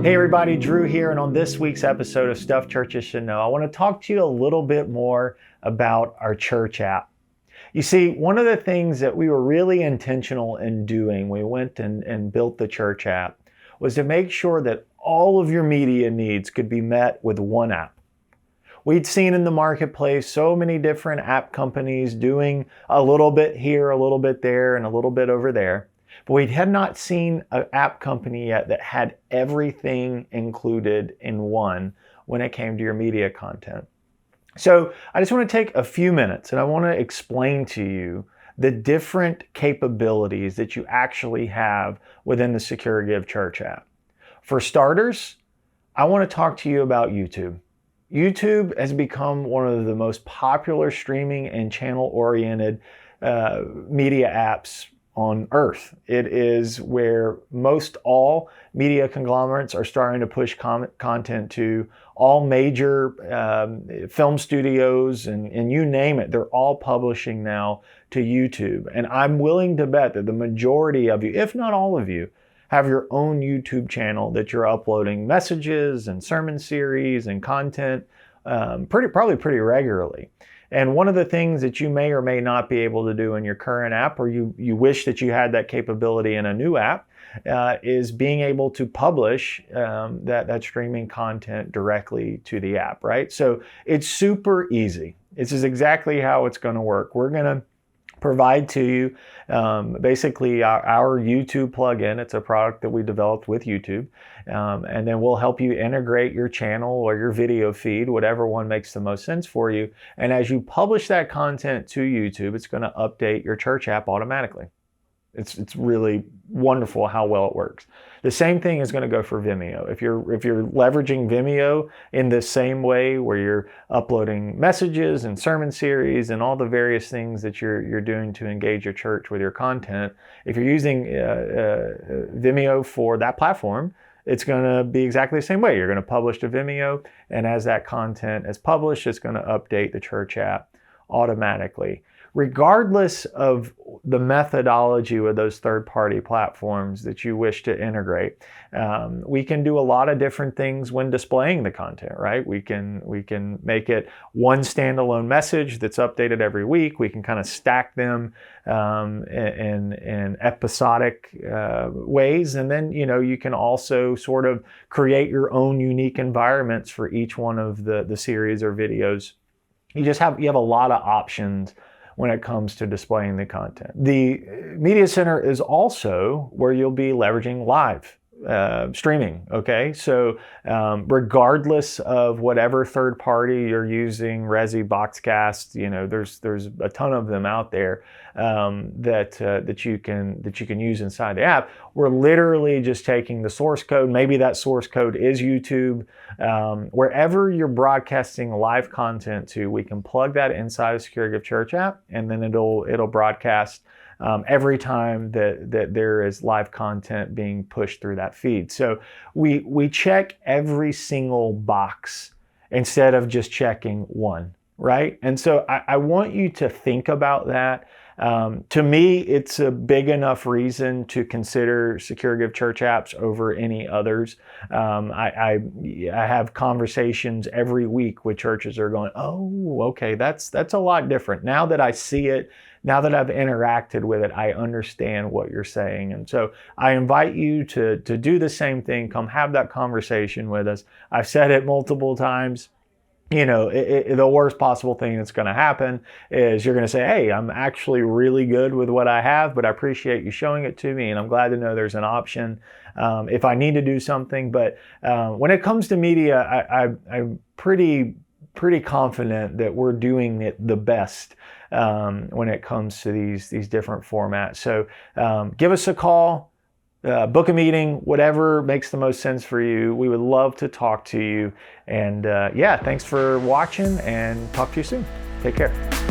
Hey everybody, Drew here, and on this week's episode of Stuff Churches Should Know, I want to talk to you a little bit more about our church app. You see, one of the things that we were really intentional in doing, we went and built the church app, was to make sure that all of your media needs could be met with one app. We'd seen in the marketplace so many different app companies doing a little bit here, a little bit there, and a little bit over there. But we had not seen an app company yet that had everything included in one when it came to your media content. So I just want to take a few minutes and I want to explain to you the different capabilities that you actually have within the Secure Give Church app. For starters, I want to talk to you about YouTube. YouTube has become one of the most popular streaming and channel-oriented media apps on earth. It is where most all media conglomerates are starting to push content to. All major film studios and you name it, they're all publishing now to YouTube. And I'm willing to bet that the majority of you, if not all of you, have your own YouTube channel that you're uploading messages and sermon series and content probably pretty regularly. And one of the things that you may or may not be able to do in your current app, or you wish that you had that capability in a new app, is being able to publish that streaming content directly to the app, right? So it's super easy. This is exactly how it's going to work. We're going to provide to you basically our YouTube plugin. It's a product that we developed with YouTube. And then we'll help you integrate your channel or your video feed, whatever one makes the most sense for you. And as you publish that content to YouTube, it's going to update your church app automatically. It's really wonderful how well it works. The same thing is going to go for Vimeo. If you're leveraging Vimeo in the same way where you're uploading messages and sermon series and all the various things that you're doing to engage your church with your content, if you're using Vimeo for that platform, it's going to be exactly the same way. You're going to publish to Vimeo, and as that content is published, it's going to update the church app automatically. Regardless of the methodology with those third-party platforms that you wish to integrate, we can do a lot of different things when displaying the content, right? We can make it one standalone message that's updated every week. We can kind of stack them in episodic ways, and then you can also sort of create your own unique environments for each one of the series or videos. You have a lot of options when it comes to displaying the content. The Media Center is also where you'll be leveraging live streaming, okay? So regardless of whatever third party you're using, Resi, Boxcast, there's a ton of them out there that you can use inside the app. We're literally just taking the source code. Maybe that source code is YouTube. Wherever you're broadcasting live content to, we can plug that inside the Secure Give Church app, and then it'll broadcast every time that there is live content being pushed through that feed. So we check every single box instead of just checking one, right? And so I want you to think about that. To me, it's a big enough reason to consider Secure Give Church apps over any others. I have conversations every week with churches that are going, oh, okay, that's a lot different. Now that I see it, now that I've interacted with it, I understand what you're saying. And so I invite you to do the same thing. Come have that conversation with us. I've said it multiple times. The worst possible thing that's going to happen is you're going to say, hey, I'm actually really good with what I have, but I appreciate you showing it to me, and I'm glad to know there's an option if I need to do something. But when it comes to media, I'm pretty confident that we're doing it the best when it comes to these different formats. So give us a call. Book a meeting, whatever makes the most sense for you. We would love to talk to you. And thanks for watching, and talk to you soon. Take care.